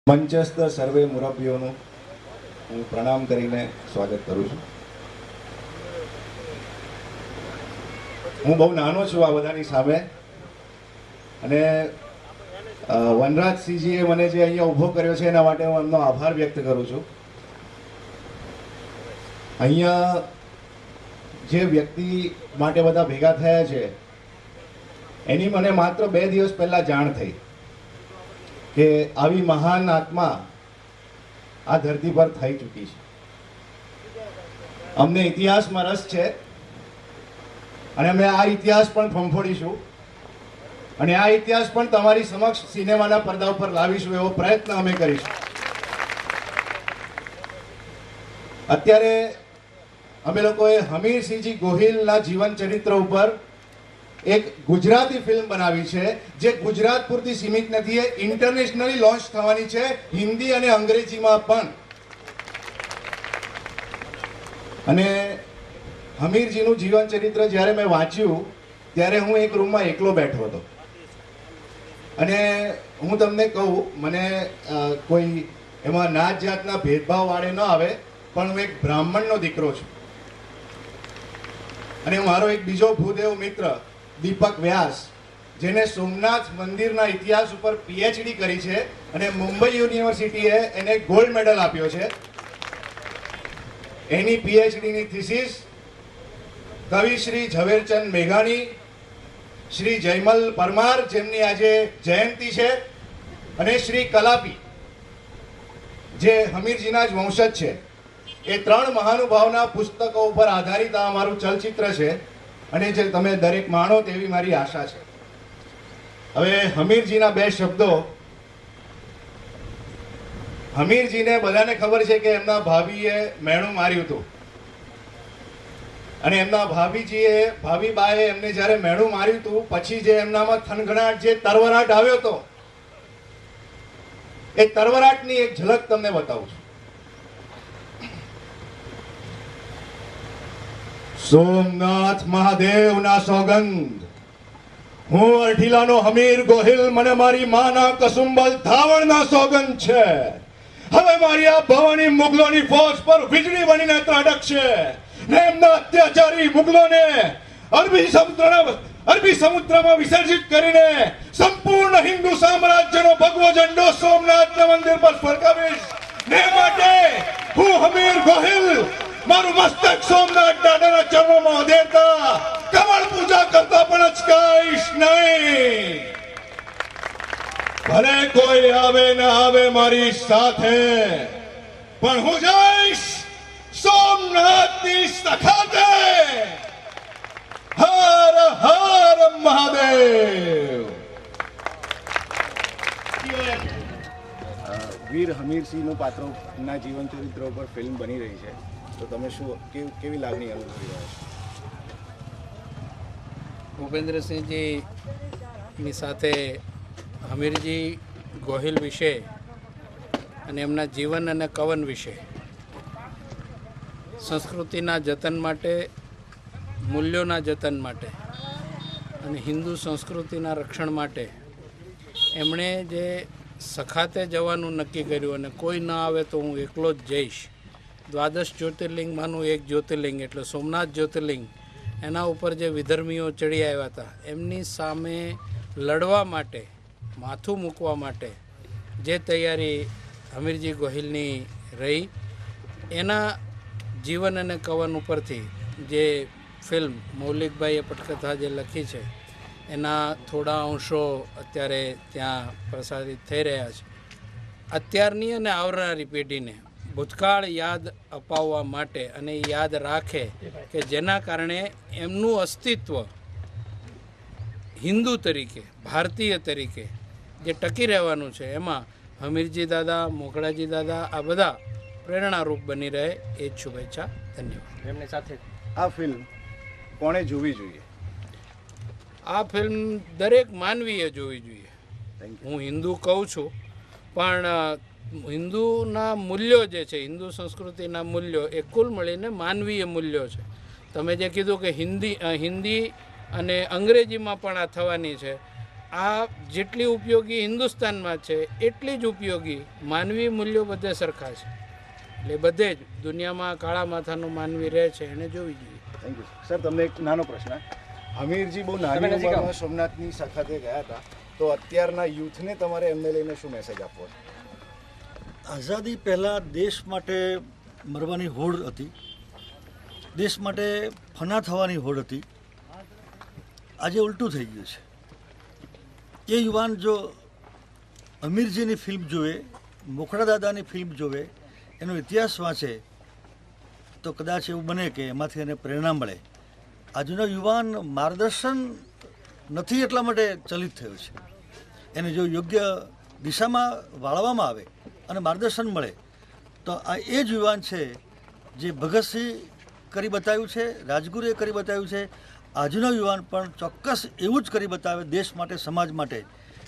મંચસ્થ સર્વે મુરબ્બીઓનું હું પ્રણામ કરીને સ્વાગત કરું છું. હું બહુ નાનો છું આ બધાની સામે, અને વનરાજસિંહજીએ મને જે અહીંયા ઊભો કર્યો છે એના માટે હું એમનો આભાર વ્યક્ત કરું છું. અહીંયા જે વ્યક્તિ માટે બધા ભેગા થયા છે એની મને માત્ર 2 દિવસ પહેલા જાણ થઈ કે આવી મહાન આત્મા આ ધરતી પર થઈ ચૂકી છે. અમને ઇતિહાસમાં રસ છે અને અમે આ ઇતિહાસ પણ ફંફોડીશું અને આ ઇતિહાસ પણ તમારી સમક્ષ સિનેમાના પડદા ઉપર લાવીશું એવો પ્રયત્ન અમે કરીશું. અત્યારે અમે લોકોએ હમીરસિંહજી ગોહિલના જીવન ચરિત્ર ઉપર એક ગુજરાતી ફિલ્મ બનાવી છે જે ગુજરાત પૂરતી સીમિત નથી, એ ઇન્ટરનેશનલી લોન્ચ થવાની છે, હિન્દી અને અંગ્રેજીમાં પણ. અને હમીરજીનું જીવન ચરિત્ર જ્યારે મેં વાંચ્યું ત્યારે હું એક રૂમમાં એકલો બેઠો હતો. અને હું તમને કહું, મને કોઈ એમાં નાત જાતના ભેદભાવ વાળે ન આવે, પણ હું એક બ્રાહ્મણનો દીકરો છું. અને મારો એક બીજો ભૂદેવ મિત્ર દીપક વ્યાસ, જેને સોમનાથ મંદિરના ઇતિહાસ ઉપર પીએચડી કરી છે અને મુંબઈ યુનિવર્સિટીએ એને ગોલ્ડ મેડલ આપ્યો છે. એની પીએચડીની થીસીસ કવિ શ્રી ઝવેરચંદ મેઘાણી, શ્રી જયમલ પરમાર જેમની આજે જયંતિ છે, અને શ્રી કલાપી જે હમીરજીના જ વંશજ છે, એ 3 મહાનુભાવના પુસ્તકો ઉપર આધારિત આ અમારું ચલચિત્ર છે અને જે તમે દરેક માણો તેવી મારી આશા છે. હવે હમીરજીના 2 શબ્દો. હમીરજીને બધાને ખબર છે કે એમના ભાભીએ મેણું માર્યું હતું, અને એમના ભાભીબાએ એમને જ્યારે મેણું માર્યું હતું પછી જે એમનામાં થનગણાટ, જે તરવરાટ આવ્યો હતો, એ તરવરાટની એક ઝલક તમને બતાવું છું. સોમનાથ મહાદેવના સોગંદ, હું અઠીલાનો હમીર ગોહિલ, મને મારી માના કસુંબલ ધાવણના સોગંદ છે. હવે મારી આ ભવાની મુગલોની ફોજ પર વીજળી બનીને ત્રાટકશે ને એમના અત્યાચારી મુગલોને અરબી સમુદ્રમાં વિસર્જિત કરીને સંપૂર્ણ હિન્દુ સામ્રાજ્યનો ભગવો ઝંડો સોમનાથના મંદિર પર ફરકાવીશ. ને માટે હું હમીર ગોહિલ મારું મસ્તક સોમનાથ દાદાના ચરણોમાં અધેરતા કમળ પૂજા કરતા પણ અચકાઈશ નહીં. ભલે કોઈ આવે ન આવે મારી સાથે, પણ હું જઈશ સોમનાથની સખાતે. હર હર મહાદેવ. વીર હમીરસિંહનું પાત્રના જીવન ચરિત્ર ઉપર ફિલ્મ બની રહી છે, તો તમે શું કેવી લાગણી અનુભવી રહ્યા છો? ભૂપેન્દ્રસિંહજીની સાથે હમીરજી ગોહિલ વિશે અને એમના જીવન અને કવન વિશે, સંસ્કૃતિના જતન માટે, મૂલ્યોના જતન માટે અને હિન્દુ સંસ્કૃતિના રક્ષણ માટે એમણે જે સખાતે જવાનું નક્કી કર્યું, અને કોઈ ન આવે તો હું એકલો જ જઈશ. દ્વાદશ જ્યોતિર્લિંગમાંનું એક જ્યોતિર્લિંગ એટલે સોમનાથ જ્યોતિર્લિંગ, એના ઉપર જે વિધર્મીઓ ચડી આવ્યા હતા એમની સામે લડવા માટે, માથું મૂકવા માટે જે તૈયારી હમીરજી ગોહિલની રહી, એના જીવન અને કવન ઉપરથી જે ફિલ્મ મૌલિકભાઈએ પટકથા જે લખી છે એના થોડા અંશો અત્યારે ત્યાં પ્રસારિત થઈ રહ્યા છે. અત્યારની અને આવનારી પેઢીને ભૂતકાળ યાદ અપાવવા માટે અને યાદ રાખે કે જેના કારણે એમનું અસ્તિત્વ હિન્દુ તરીકે, ભારતીય તરીકે જે ટકી રહેવાનું છે, એમાં હમીરજી દાદા, મોકળાજી દાદા આ બધા પ્રેરણારૂપ બની રહે એ જ શુભેચ્છા. ધન્યવાદ. એમની સાથે આ ફિલ્મ કોણે જોવી જોઈએ? આ ફિલ્મ દરેક માનવીએ જોવી જોઈએ. હું હિન્દુ કહું છું, પણ હિન્દુના મૂલ્યો જે છે, હિન્દુ સંસ્કૃતિના મૂલ્યો એ કુલ મળીને માનવીય મૂલ્યો છે. તમે જે કીધું કે હિન્દી અને અંગ્રેજીમાં પણ આ થવાની છે, આ જેટલી ઉપયોગી હિન્દુસ્તાનમાં છે એટલી જ ઉપયોગી માનવી મૂલ્યો બધે સરખા છે. એટલે બધે જ દુનિયામાં કાળા માથાનો માનવી રહે છે એને જોવી જોઈએ. Thank you sir. તમને એક નાનો પ્રશ્ન. હમીરજી બહુ નાની ઉંમરમાં સોમનાથની સખાતે ગયા હતા, તો અત્યારના યુથને તમારે એમને લઈને શું મેસેજ આપવો છે? આઝાદી પહેલાં દેશ માટે મરવાની હોડ હતી, દેશ માટે ફના થવાની હોડ હતી. આજે ઉલટું થઈ ગયું છે. એ યુવાન જો અમીરજીની ફિલ્મ જોવે, મોખડા દાદાની ફિલ્મ જોવે, એનો ઇતિહાસ વાંચે તો કદાચ એવું બને કે એમાંથી એને પ્રેરણા મળે. આજનો યુવાન માર્ગદર્શન નથી એટલા માટે ચલિત થયો છે. એને જો યોગ્ય દિશામાં વાળવામાં આવે અને માર્ગદર્શન મળે તો આ એ જ યુવાન છે જે ભગતસિંહ કરી બતાવ્યું છે, રાજગુરુએ કરી બતાવ્યું છે. આજનો યુવાન પણ ચોક્કસ એવું જ કરી બતાવે દેશ માટે, સમાજ માટે.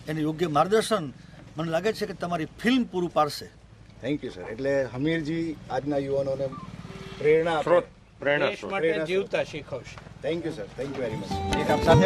એને યોગ્ય માર્ગદર્શન મને લાગે છે કે તમારી ફિલ્મ પૂરું પાડશે. Thank you sir. એટલે હમીરજી આજના યુવાનોને પ્રેરણા આપે. દેશ માટે જીવતા શીખવશે. Thank you sir. Thank you very much.